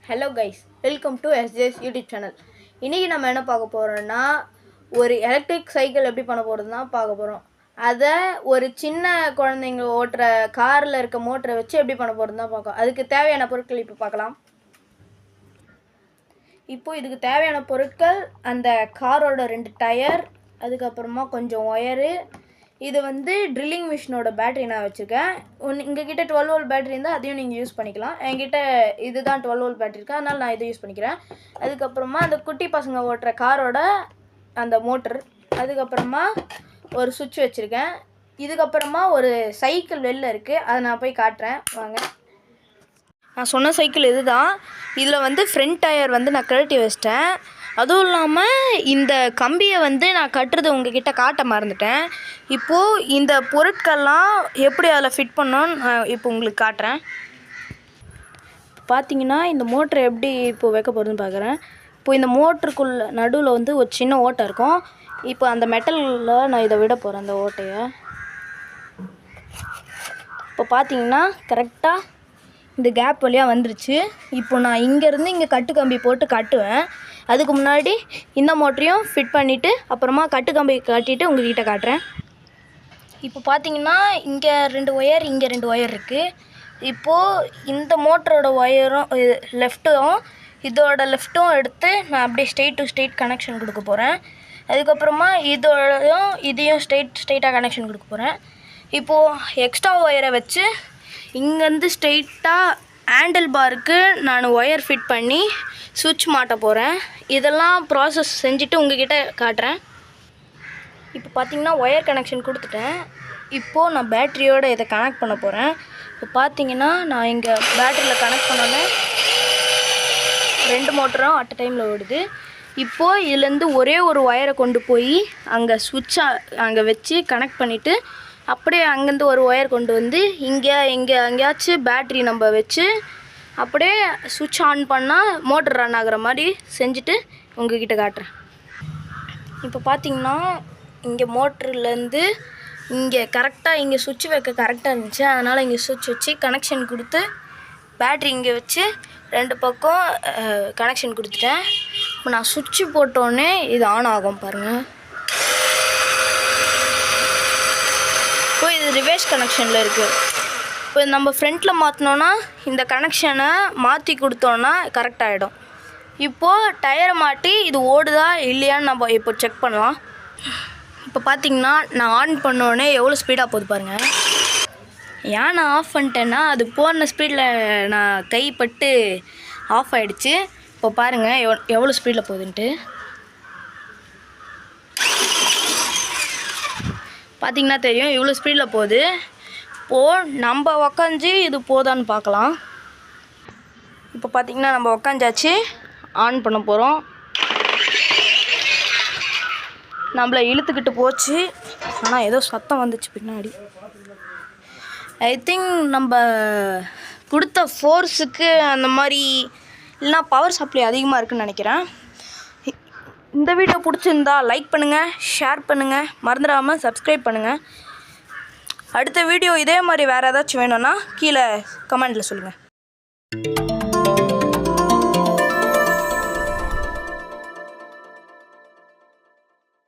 Hello guys, welcome to SJS YouTube channel. இன்றைக்கி நம்ம என்ன பார்க்க போகிறோன்னா, ஒரு எலக்ட்ரிக் சைக்கிள் எப்படி பண்ண போகிறது தான் பார்க்க போகிறோம். அதை ஒரு சின்ன குழந்தைங்க ஓட்டுற காரில் இருக்க மோட்டரை வச்சு எப்படி பண்ண போகிறது தான் பார்க்கலாம். அதுக்கு தேவையான பொருட்கள் இப்போ பார்க்கலாம். இப்போது இதுக்கு தேவையான பொருட்கள் அந்த காரோட 2 டயர், அதுக்கப்புறமா கொஞ்சம் ஒயரு. இது ட்ரில்லிங் மிஷினோட பேட்டரி நான் வச்சுருக்கேன். உங்கள் கிட்டே 12 வோல்ட் பேட்டரி இருந்தால் அதையும் நீங்கள் யூஸ் பண்ணிக்கலாம். என்கிட்ட இதுதான் 12 வோல்ட் பேட்டரி இருக்குது, அதனால் நான் இதை யூஸ் பண்ணிக்கிறேன். அதுக்கப்புறமா அந்த குட்டி பசங்க ஓட்டுற காரோட அந்த மோட்டர், அதுக்கப்புறமா ஒரு சுவிட்ச் வச்சுருக்கேன். இதுக்கப்புறமா ஒரு சைக்கிள் வெளில இருக்குது, அதை நான் போய் காட்டுறேன் வாங்க. நான் சொன்ன சைக்கிள் இது தான். இதில் ஃப்ரண்ட் டயர் நான் கழட்டி வச்சிட்டேன். அதுவும் இல்லாமல் இந்த கம்பியை நான் கட்டுறது உங்ககிட்ட காட்ட மறந்துட்டேன். இப்போது இந்த பொருட்கள்லாம் எப்படி அதில் ஃபிட் பண்ணோன்னு நான் இப்போ உங்களுக்கு காட்டுறேன். பார்த்தீங்கன்னா இந்த மோட்டரை எப்படி இப்போது வைக்க போகிறதுன்னு பார்க்குறேன். இப்போது இந்த மோட்டருக்குள்ள நடுவில் ஒரு சின்ன ஓட்டை இருக்கும். இப்போ அந்த மெட்டலில் நான் இதை விட போகிறேன், அந்த ஓட்டையை. இப்போ பார்த்தீங்கன்னா கரெக்டாக இந்த கேப் வழியாக வந்துருச்சு. இப்போ நான் இங்கேருந்து இங்கே கட்டு கம்பி போட்டு கட்டுவேன். அதுக்கு முன்னாடி இந்த மோட்டரையும் ஃபிட் பண்ணிவிட்டு அப்புறமா கட்டு கம்பி கட்டிட்டு உங்கள்கிட்ட காட்டுறேன். இப்போ பார்த்தீங்கன்னா இங்கே 2 ஒயர், இங்கே 2 ஒயர் இருக்குது. இப்போது இந்த மோட்டரோட ஒயரும் லெஃப்ட்டும் இதோட லெஃப்ட்டும் எடுத்து நான் அப்படியே ஸ்ட்ரெயிட் டு ஸ்ட்ரெயிட் கனெக்ஷன் கொடுக்க போகிறேன். அதுக்கப்புறமா இதையும் ஸ்ட்ரெயிட்டாக கனெக்ஷன் கொடுக்க போகிறேன். இப்போது எக்ஸ்ட்ரா ஒயரை வச்சு இங்கேருந்து ஸ்ட்ரெயிட்டாக ஹேண்டில் பாருக்கு நான் ஒயர் ஃபிட் பண்ணி சுவிட்ச் மாட்ட போகிறேன். இதெல்லாம் ப்ராசஸ் செஞ்சுட்டு உங்ககிட்ட காட்டுறேன். இப்போ பார்த்தீங்கன்னா ஒயர் கனெக்ஷன் கொடுத்துட்டேன். இப்போது நான் பேட்டரியோடு இதை கனெக்ட் பண்ண போகிறேன். இப்போ பார்த்தீங்கன்னா நான் இங்கே பேட்டரியில் கனெக்ட் பண்ணோன்னே 2 மோட்டரும் அட் டைமில் ஓடுது. இப்போது இதுலேருந்து ஒரே ஒரு ஒயரை கொண்டு போய் அங்கே சுவிட்சை அங்கே வச்சு கனெக்ட் பண்ணிவிட்டு அப்படியே அங்கேருந்து ஒரு ஒயர் கொண்டு எங்கேயாச்சும் பேட்ரி நம்ம வச்சு அப்படியே சுவிட்ச் ஆன் பண்ணால் மோட்டர் ரன் ஆகிற மாதிரி செஞ்சுட்டு உங்ககிட்ட காட்டுறேன். இப்போ பார்த்தீங்கன்னா இங்கே மோட்டர்லேருந்து இங்கே கரெக்டாக இங்கே சுவிட்ச் வைக்க கரெக்டாக இருந்துச்சு. அதனால் இங்கே சுவிட்ச் வச்சு கனெக்ஷன் கொடுத்து பேட்ரி இங்கே வச்சு 2 பக்கம் கனெக்ஷன் கொடுத்துட்டேன். இப்போ நான் சுவிட்சு போட்டோன்னே இது ஆன் ஆகும் பாருங்கள். இப்போ இது ரிவர்ஸ் கனெக்ஷனில் இருக்குது. இப்போ நம்ம ஃப்ரண்ட்டில் மாற்றினோன்னா இந்த கனெக்ஷனை மாற்றி கொடுத்தோன்னா கரெக்டாகிடும். இப்போது டயரை மாட்டி இது ஓடுதா இல்லையான்னு நம்ம இப்போ செக் பண்ணலாம். இப்போ பார்த்தீங்கன்னா நான் ஆன் பண்ணோடனே எவ்வளோ ஸ்பீடாக போகுது பாருங்கள். ஏன் நான் ஆஃப் பண்ணிட்டேன்னா அது போன ஸ்பீடில் நான் கைப்பட்டு ஆஃப் ஆகிடுச்சு. இப்போ பாருங்கள் எவ்வளோ ஸ்பீடில் போகுதுன்ட்டு. பார்த்திங்கன்னா தெரியும் இவ்வளோ ஸ்பீடில் போகுது. இப்போது நம்ம உக்காஞ்சி இது போதான்னு பார்க்கலாம். இப்போ பார்த்திங்கன்னா நம்ம உக்காஞ்சாச்சு, ஆன் பண்ண போகிறோம். நம்மளை இழுத்துக்கிட்டு போச்சு, ஆனால் ஏதோ சத்தம் வந்துச்சு பின்னாடி. ஐ திங்க் நம்ம கொடுத்த ஃபோர்ஸுக்கு அந்த மாதிரி இல்லைனா பவர் சப்ளை அதிகமாக இருக்குதுன்னு நினைக்கிறேன். இந்த வீடியோ பிடிச்சிருந்தா லைக் பண்ணுங்கள், ஷேர் பண்ணுங்கள், மறந்துடாமல் சப்ஸ்கிரைப் பண்ணுங்கள். அடுத்த வீடியோ இதே மாதிரி வேறு ஏதாச்சும் வேணும்னா கீழே கமெண்டில் சொல்லுங்கள்.